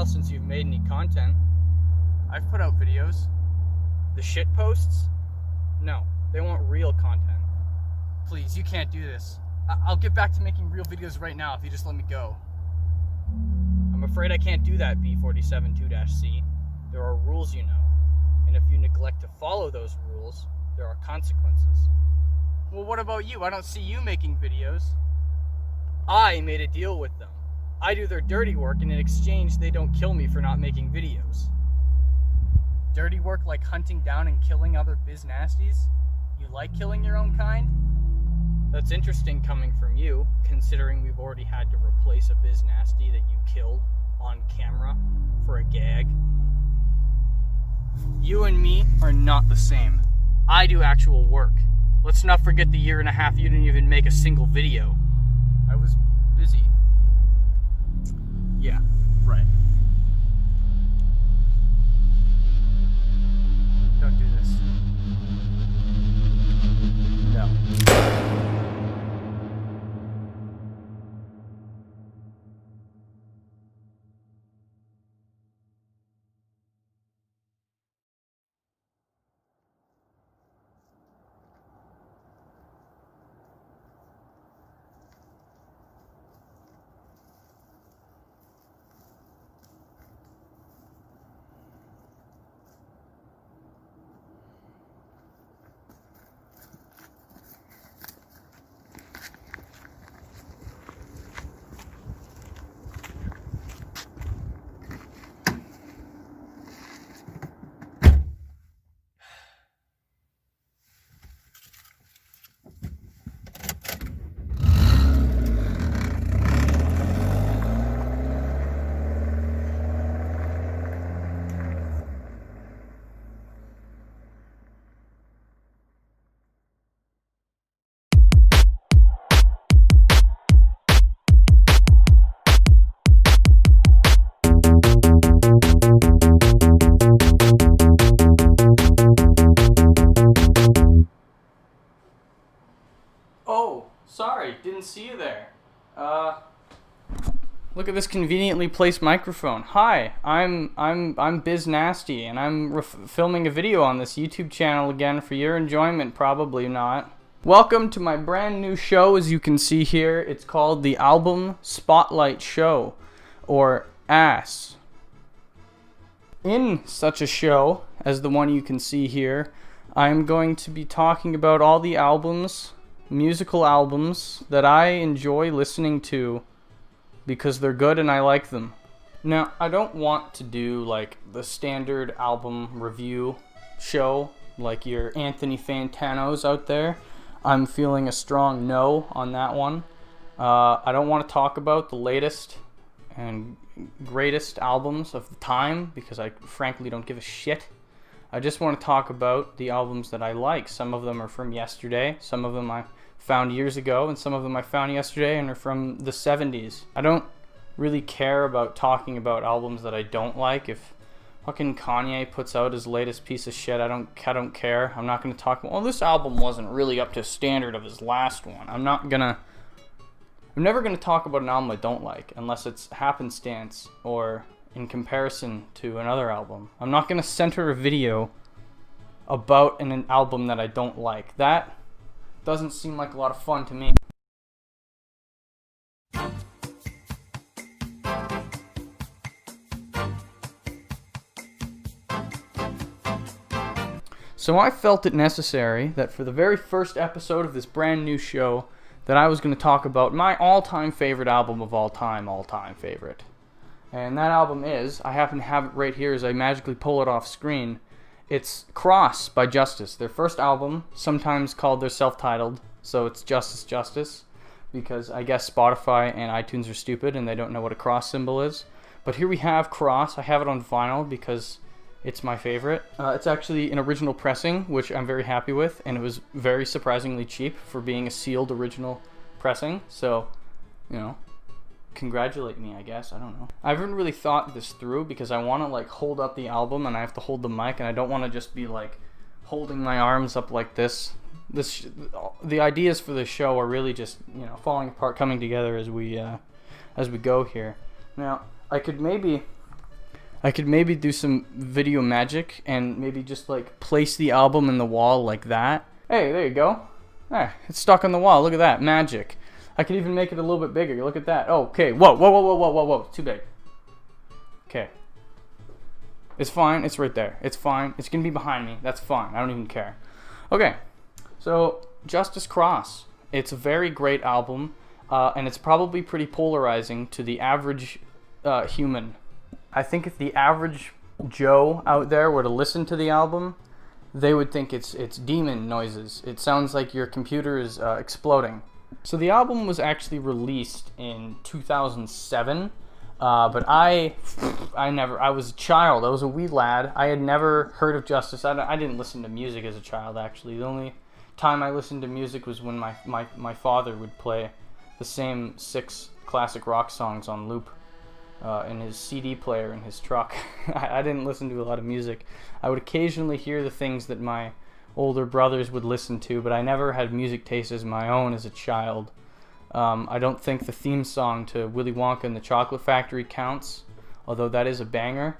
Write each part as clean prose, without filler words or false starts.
while since you've made any content. I've put out videos. The shit posts? No, they want real content. Please, you can't do this. I'll get back to making real videos right now if you just let me go. I'm afraid I can't do that, B47-2-C. There are rules, you know. And if you neglect to follow those rules, there are consequences. Well, what about you? I don't see you making videos. I made a deal with them. I do their dirty work, and in exchange, they don't kill me for not making videos. Dirty work like hunting down and killing other biz nasties? You like killing your own kind? That's interesting coming from you, considering we've already had to replace a biz nasty that you killed on camera for a gag. You and me are not the same. I do actual work. Let's not forget the year and a half you didn't even make a single video. I was busy. Yeah, right. Don't do this. No. Oh, sorry, didn't see you there. Look at this conveniently placed microphone. Hi, I'm Biz Nasty, and I'm filming a video on this YouTube channel again for your enjoyment, probably not. Welcome to my brand new show, as you can see here. It's called the Album Spotlight Show, or ASS. In such a show as the one you can see here, I'm going to be talking about all the albums, musical albums, that I enjoy listening to because they're good and I like them. Now, I don't want to do like the standard album review show like your Anthony Fantano's out there. I'm feeling a strong no on that one. I don't want to talk about the latest and greatest albums of the time because I frankly don't give a shit. I just want to talk about the albums that I like. Some of them are from yesterday, some of them I found years ago, and some of them I found yesterday and are from the 70s. I don't really care about talking about albums that I don't like. If fucking Kanye puts out his latest piece of shit, I don't care. I'm not going to talk about, well, this album wasn't really up to standard of his last one. I'm never going to talk about an album I don't like unless it's happenstance or in comparison to another album. I'm not going to center a video about an album that I don't like. That doesn't seem like a lot of fun to me. So I felt it necessary that for the very first episode of this brand new show that I was going to talk about my all-time favorite album of all time favorite. And that album is, I happen to have it right here as I magically pull it off screen. It's Cross by Justice, their first album, sometimes called their self-titled, so it's Justice, because I guess Spotify and iTunes are stupid and they don't know what a cross symbol is. But here we have Cross. I have it on vinyl because it's my favorite. It's actually an original pressing, which I'm very happy with, and it was very surprisingly cheap for being a sealed original pressing, so, you know, congratulate me, I guess. I don't know. I haven't really thought this through because I want to like hold up the album and I have to hold the mic, and I don't want to just be like holding my arms up like this. The ideas for the show are really just, you know, falling apart, coming together as we go here. Now, I could maybe I could maybe do some video magic and maybe just like place the album in the wall like that. Hey, there you go. Ah, it's stuck on the wall. Look at that. Magic. I could even make it a little bit bigger. Look at that. Oh, okay. Whoa, whoa, whoa, whoa, whoa, whoa, whoa. Too big. Okay. It's fine. It's right there. It's fine. It's going to be behind me. That's fine. I don't even care. Okay. So, Justice Cross. It's a very great album, and it's probably pretty polarizing to the average human. I think if the average Joe out there were to listen to the album, they would think it's demon noises. It sounds like your computer is exploding. So the album was actually released in 2007, but I was a child. I was a wee lad. I had never heard of Justice. I didn't listen to music as a child, actually. The only time I listened to music was when my father would play the same 6 classic rock songs on loop in his CD player in his truck. I didn't listen to a lot of music. I would occasionally hear the things that my older brothers would listen to, but I never had music taste as my own as a child. I don't think the theme song to Willy Wonka and the Chocolate Factory counts, although that is a banger.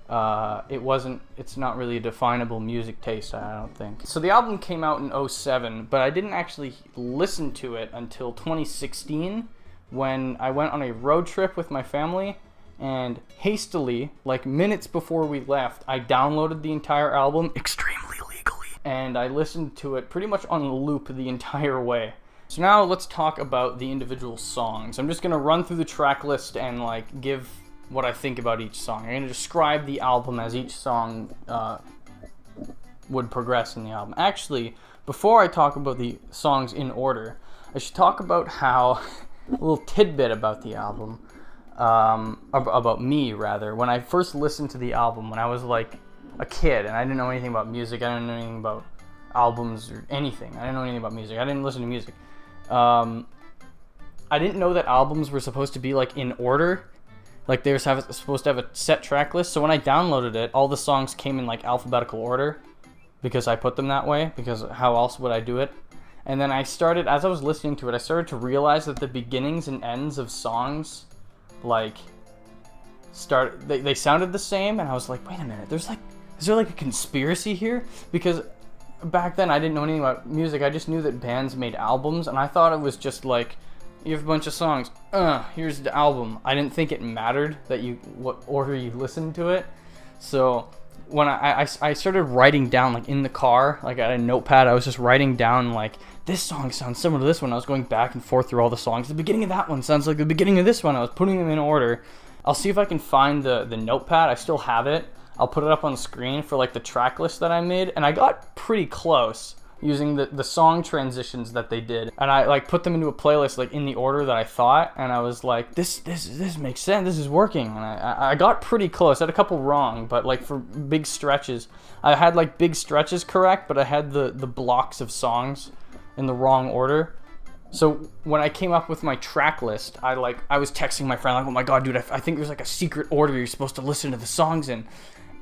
It's not really a definable music taste, I don't think. So the album came out in 2007, but I didn't actually listen to it until 2016 when I went on a road trip with my family, and hastily, like minutes before we left, I downloaded the entire album extremely legally, and I listened to it pretty much on loop the entire way. So now let's talk about the individual songs. I'm just going to run through the track list and like give what I think about each song. I'm going to describe the album as each song would progress in the album. Actually, before I talk about the songs in order, I should talk about how a little tidbit about the album, about me rather. When I first listened to the album when I was like a kid and I didn't know anything about music, I didn't know anything about albums or anything. I didn't know anything about music. I didn't listen to music. I didn't know that albums were supposed to be like in order. Like they were supposed to have a set track list. So when I downloaded it, all the songs came in like alphabetical order because I put them that way, because how else would I do it? And then as I was listening to it, I started to realize that the beginnings and ends of songs like they sounded the same, and I was like, wait a minute, is there like a conspiracy here? Because back then I didn't know anything about music. I just knew that bands made albums, and I thought it was just like, you have a bunch of songs, here's the album. I didn't think it mattered that what order you listened to it. So when I started writing down, like in the car, like I had a notepad, I was just writing down like, this song sounds similar to this one. I was going back and forth through all the songs. The beginning of that one sounds like the beginning of this one. I was putting them in order. I'll see if I can find the notepad. I still have it. I'll put it up on the screen for like the track list that I made, and I got pretty close using the song transitions that they did, and I like put them into a playlist like in the order that I thought, and I was like, this makes sense, this is working, and I got pretty close. I had a couple wrong, but like for big stretches, I had like big stretches correct, but I had the blocks of songs in the wrong order. So when I came up with my track list, I was texting my friend like, oh my god, dude, I think there's like a secret order you're supposed to listen to the songs in.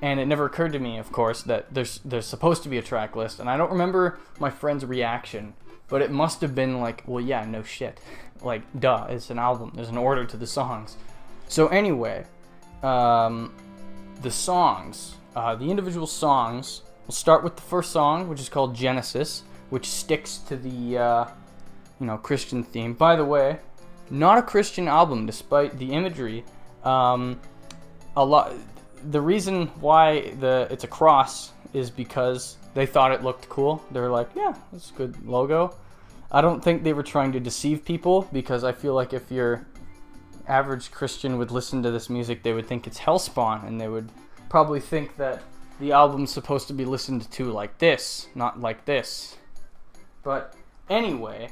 And it never occurred to me, of course, that there's supposed to be a track list. And I don't remember my friend's reaction, but it must have been like, well, yeah, no shit. Like, duh, it's an album. There's an order to the songs. So anyway, the songs, the individual songs, we'll start with the first song, which is called Genesis, which sticks to the, Christian theme. By the way, not a Christian album, despite the imagery. The reason why it's a cross is because they thought it looked cool. They were like, yeah, that's a good logo. I don't think they were trying to deceive people, because I feel like if your average Christian would listen to this music, they would think it's Hellspawn, and they would probably think that the album's supposed to be listened to like this, not like this. But anyway,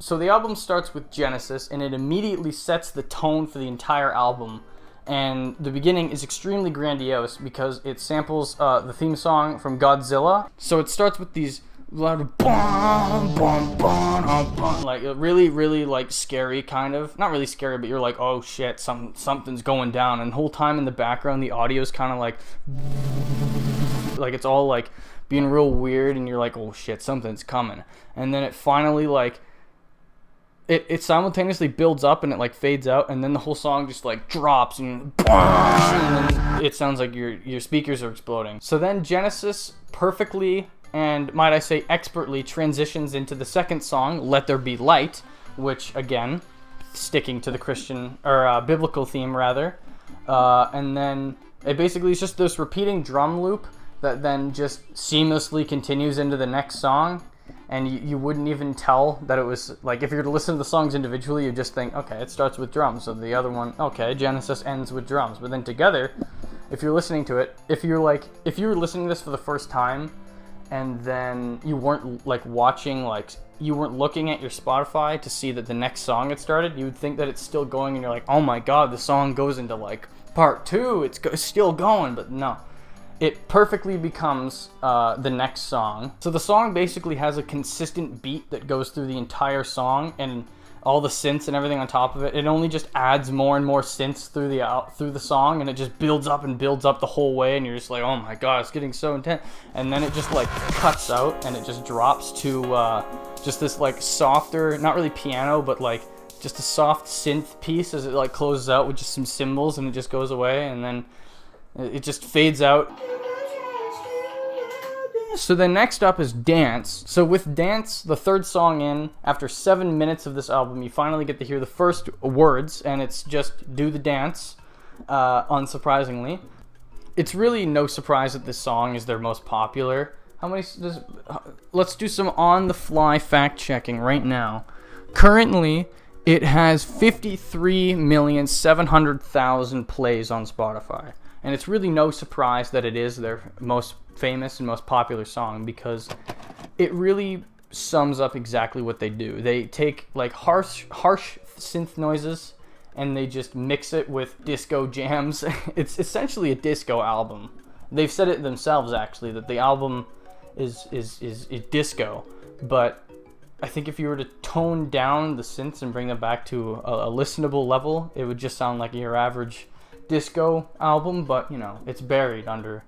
so the album starts with Genesis, and it immediately sets the tone for the entire album. And the beginning is extremely grandiose because it samples the theme song from Godzilla. So it starts with these loud bum, bum, bum, bum, like really, really like scary kind of. Not really scary, but you're like, oh shit, something's going down. And the whole time in the background, the audio's kind of like it's all like being real weird, and you're like, oh shit, something's coming. And then it finally like it simultaneously builds up and it like fades out, and then the whole song just like drops and then it sounds like your speakers are exploding. So then Genesis perfectly, and might I say expertly, transitions into the second song, Let There Be Light, which again, sticking to the Christian or biblical theme rather, and then it basically is just this repeating drum loop that then just seamlessly continues into the next song. And you wouldn't even tell that it was, like, if you were to listen to the songs individually, you'd just think, okay, it starts with drums. So the other one, okay, Genesis ends with drums. But then together, if you're listening to it, if you were listening to this for the first time, and then you weren't, like, watching, like, you weren't looking at your Spotify to see that the next song had started, you would think that it's still going, and you're like, oh my god, the song goes into, like, part 2, it's still going, but no. It perfectly becomes the next song. So the song basically has a consistent beat that goes through the entire song, and all the synths and everything on top of it. It only just adds more and more synths through the song, and it just builds up and builds up the whole way, and you're just like, oh my god, it's getting so intense. And then it just like cuts out, and it just drops to just this like softer, not really piano, but like just a soft synth piece as it like closes out with just some cymbals, and it just goes away, and then it just fades out. So then next up is Dance. So with Dance, the third song in, after 7 minutes of this album, you finally get to hear the first words, and it's just do the dance, unsurprisingly. It's really no surprise that this song is their most popular. Let's do some on-the-fly fact-checking right now. Currently, it has 53,700,000 plays on Spotify. And it's really no surprise that it is their most famous and most popular song, because it really sums up exactly what they do. They take like harsh synth noises and they just mix it with disco jams. It's essentially a disco album. They've said it themselves actually, that the album is disco, but I think if you were to tone down the synths and bring them back to a listenable level, it would just sound like your average disco album, but you know, it's buried under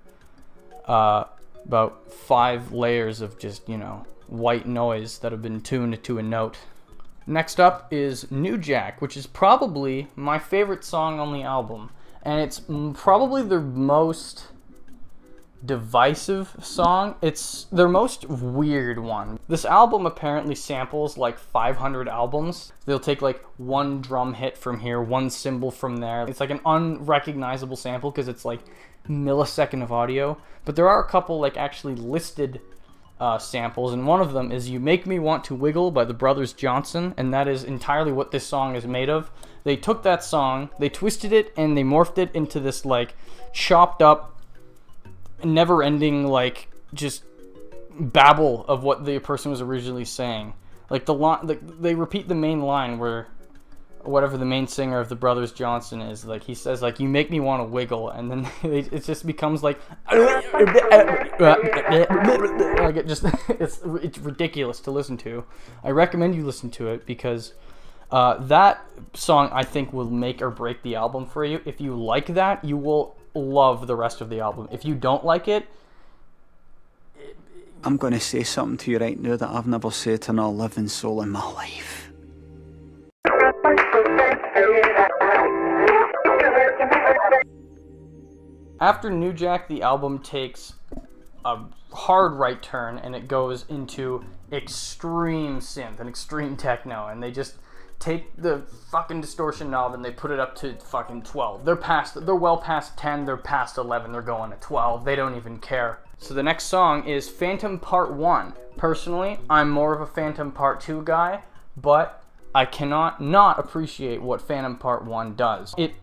about 5 layers of just, you know, white noise that have been tuned to a note. Next up is New Jack, which is probably my favorite song on the album, and it's probably their most divisive song. It's their most weird one. This album apparently samples like 500 albums. They'll take like one drum hit from here, one cymbal from there. It's like an unrecognizable sample because it's like millisecond of audio. But there are a couple like actually listed samples, and one of them is You Make Me Want to Wiggle by the Brothers Johnson, and that is entirely what this song is made of. They took that song, they twisted it, and they morphed it into this like chopped up, never-ending, like, just babble of what the person was originally saying. Like, they repeat the main line where whatever the main singer of the Brothers Johnson is, like, he says, like, you make me want to wiggle, and then it just becomes, like, it's ridiculous to listen to. I recommend you listen to it, because that song, I think, will make or break the album for you. If you like that, you will love the rest of the album. If you don't like it, I'm going to say something to you right now that I've never said to another living soul in my life. After New Jack, the album takes a hard right turn and it goes into extreme synth and extreme techno, and they just take the fucking distortion knob and they put it up to fucking 12. They're well past 10, they're past 11, they're going to 12. They don't even care. So the next song is Phantom Part 1. Personally, I'm more of a Phantom Part 2 guy, but I cannot not appreciate what Phantom Part 1 does. It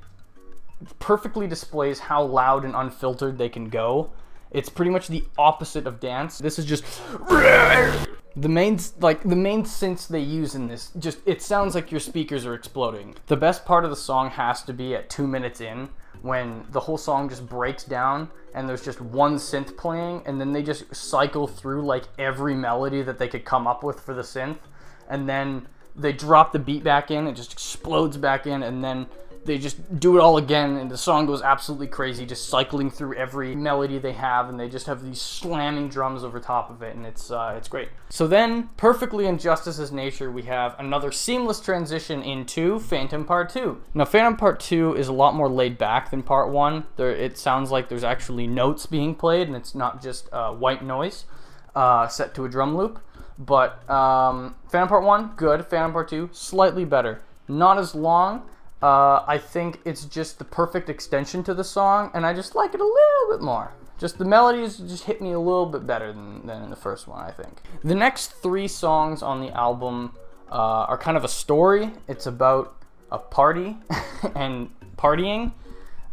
perfectly displays how loud and unfiltered they can go. It's pretty much the opposite of Dance. This is just the main synths they use in this, just it sounds like your speakers are exploding. The best part of the song has to be at 2 minutes in, when the whole song just breaks down and there's just one synth playing, and then they just cycle through like every melody that they could come up with for the synth, and then they drop the beat back in, it just explodes back in, and then they just do it all again, and the song goes absolutely crazy, just cycling through every melody they have, and they just have these slamming drums over top of it, and it's great. So then, perfectly in Justice's nature, we have another seamless transition into Phantom Part 2. Now, Phantom Part 2 is a lot more laid back than Part 1. It sounds like there's actually notes being played, and it's not just white noise set to a drum loop. But Phantom Part 1, good. Phantom Part 2, slightly better. Not as long. I think it's just the perfect extension to the song, and I just like it a little bit more. Just the melodies just hit me a little bit better than in the first one, I think. The next 3 songs on the album are kind of a story. It's about a party and partying.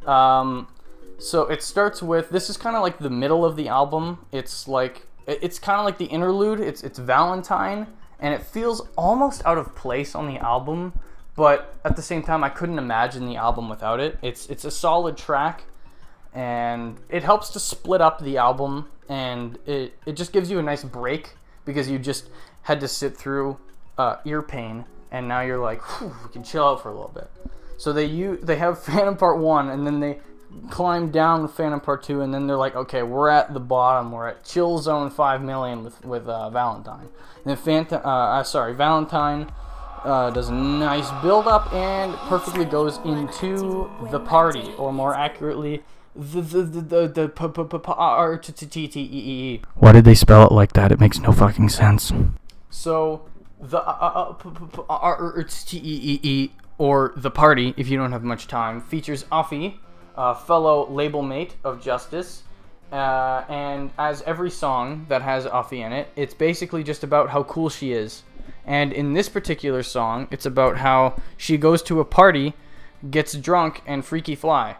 So it starts with, this is kind of like the middle of the album. It's kind of like the interlude. It's Valentine, and it feels almost out of place on the album, but at the same time, I couldn't imagine the album without it. It's a solid track, and it helps to split up the album, and it just gives you a nice break, because you just had to sit through ear pain, and now you're like, whew, we can chill out for a little bit. So they have Phantom Part 1, and then they climb down with Phantom Part 2, and then they're like, okay, we're at the bottom, we're at chill zone 5 million with Valentine. And then Valentine does a nice build up and perfectly goes into the party, or more accurately, the Why did they spell it like that? It makes no fucking sense. So the or the party, if you don't have much time, features Afi, fellow label mate of Justice, and as every song that has Afi in it, it's basically just about how cool she is. And in this particular song, it's about how she goes to a party, gets drunk, and freaky fly.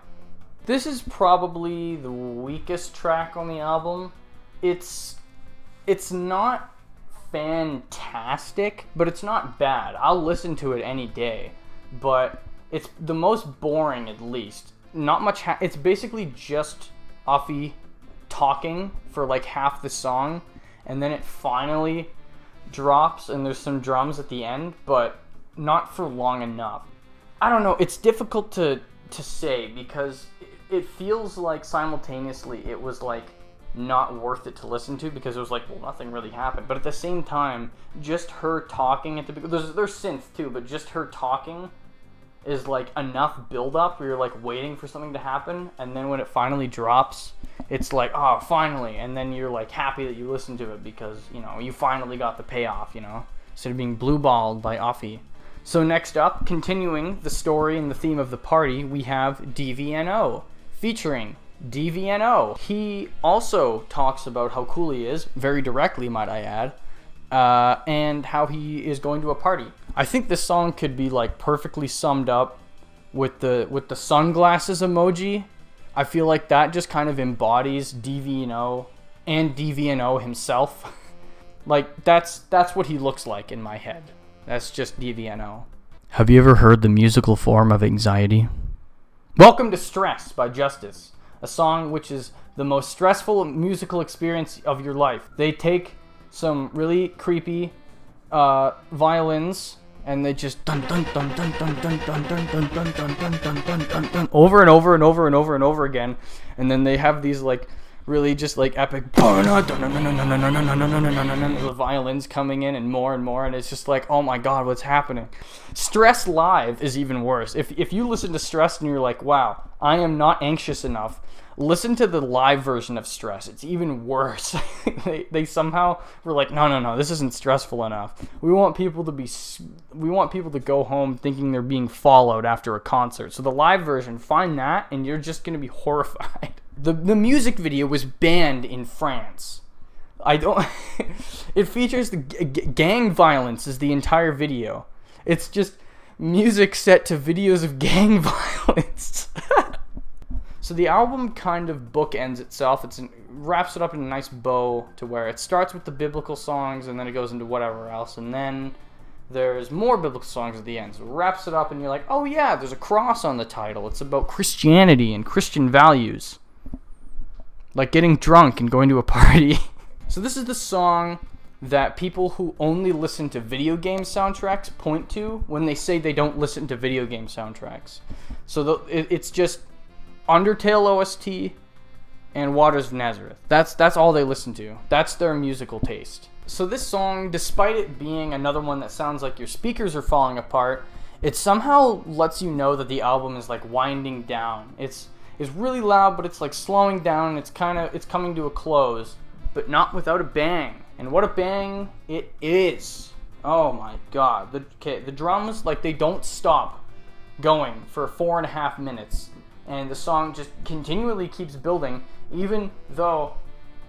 This is probably the weakest track on the album. It's not fantastic, but it's not bad. I'll listen to it any day, but it's the most boring, at least. Not much. It's basically just Afi talking for like half the song, and then it finally drops, and there's some drums at the end, but not for long enough. I don't know. It's difficult to say, because it feels like simultaneously it was like not worth it to listen to, because it was like, well, nothing really happened. But at the same time, just her talking at the beginning, there's synth too, but just her talking is like enough build up where you're like waiting for something to happen, and then when it finally drops, it's like, oh, finally, and then you're like happy that you listened to it, because, you know, you finally got the payoff, you know, instead of being blue-balled by Afi. So next up, continuing the story and the theme of the party, we have DVNO, featuring DVNO. He also talks about how cool he is, very directly, might I add, and how he is going to a party. I think this song could be like perfectly summed up with the sunglasses emoji. I feel like that just kind of embodies DVNO and DVNO himself. Like that's what he looks like in my head. That's just DVNO. Have you ever heard the musical form of anxiety? Welcome to Stress by Justice, a song which is the most stressful musical experience of your life. They take some really creepy violins, and they just dun dun dun dun dun dun dun dun dun dun dun dun dun dun dun dun over and over and over and over and over again, and then they have these like really just like epic the violins coming in and more, and it's just like, oh my god, what's happening? Stress live is even worse. If you listen to Stress and you're like, wow, I am not anxious enough, listen to the live version of Stress. It's even worse. they somehow were like, no, this isn't stressful enough. We want people to go home thinking they're being followed after a concert. So the live version, find that, and you're just gonna be horrified. The music video was banned in France. It features the gang violence as the entire video. It's just music set to videos of gang violence. So the album kind of bookends itself. It wraps it up in a nice bow, to where it starts with the biblical songs, and then it goes into whatever else, and then there's more biblical songs at the end. So it wraps it up, and you're like, oh yeah, there's a cross on the title. It's about Christianity and Christian values, like getting drunk and going to a party. So this is the song that people who only listen to video game soundtracks point to when they say they don't listen to video game soundtracks. So it's just Undertale OST and Waters of Nazareth. That's all they listen to. That's their musical taste. So this song, despite it being another one that sounds like your speakers are falling apart, it somehow lets you know that the album is like winding down. It's really loud, but it's like slowing down, and it's coming to a close, but not without a bang. And what a bang it is. Oh my god. The drums, like, they don't stop going for 4.5 minutes. And the song just continually keeps building, even though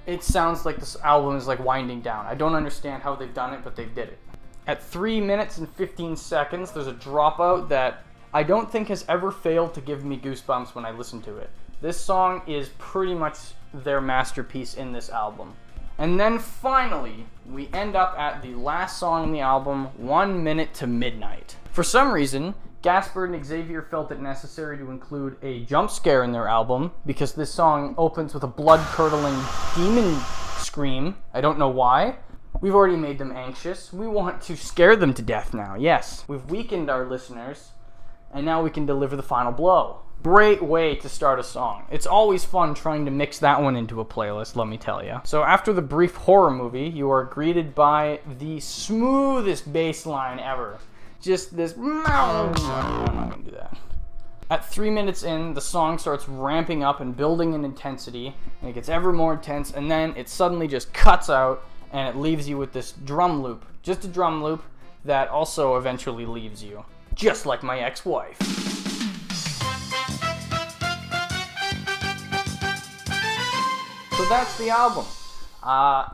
it sounds like this album is like winding down. I don't understand how they've done it, but they did it. At 3 minutes and 15 seconds, there's a dropout that I don't think has ever failed to give me goosebumps when I listen to it. This song is pretty much their masterpiece in this album. And then finally, we end up at the last song in the album, 1 Minute to Midnight. For some reason, Gaspard and Xavier felt it necessary to include a jump scare in their album, because this song opens with a blood-curdling demon scream. I don't know why. We've already made them anxious. We want to scare them to death now. Yes, we've weakened our listeners, and now we can deliver the final blow. Great way to start a song. It's always fun trying to mix that one into a playlist, let me tell you. So after the brief horror movie, you are greeted by the smoothest bass line ever. Just this... I'm not gonna do that. At 3 minutes in, the song starts ramping up and building in intensity, and it gets ever more intense, and then it suddenly just cuts out, and it leaves you with this drum loop. Just a drum loop that also eventually leaves you. Just like my ex-wife. So that's the album.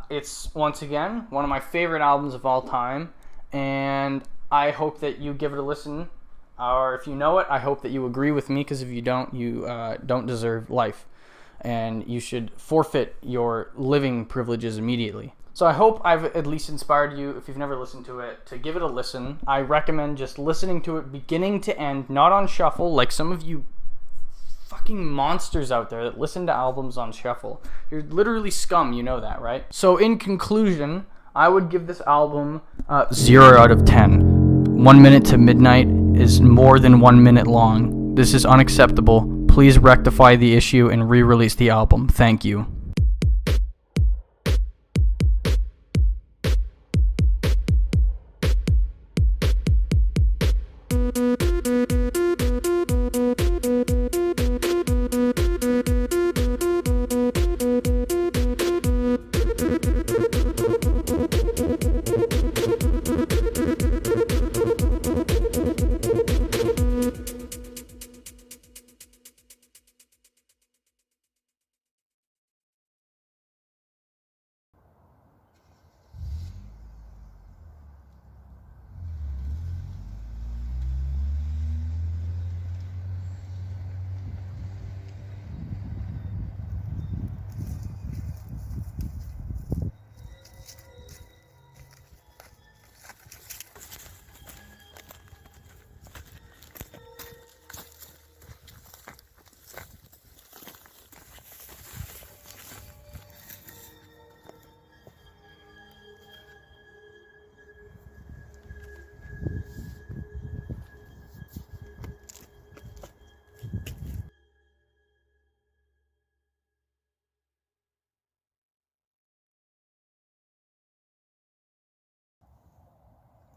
It's, once again, one of my favorite albums of all time, and I hope that you give it a listen, or if you know it, I hope that you agree with me, because if you don't, you don't deserve life, and you should forfeit your living privileges immediately. So I hope I've at least inspired you, if you've never listened to it, to give it a listen. I recommend just listening to it beginning to end, not on shuffle, like some of you fucking monsters out there that listen to albums on shuffle. You're literally scum, you know that, right? So in conclusion, I would give this album 0 out of 10. 1 Minute to Midnight is more than 1 minute long. This is unacceptable. Please rectify the issue and re-release the album. Thank you.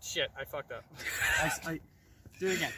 Shit, I fucked up. Do it again.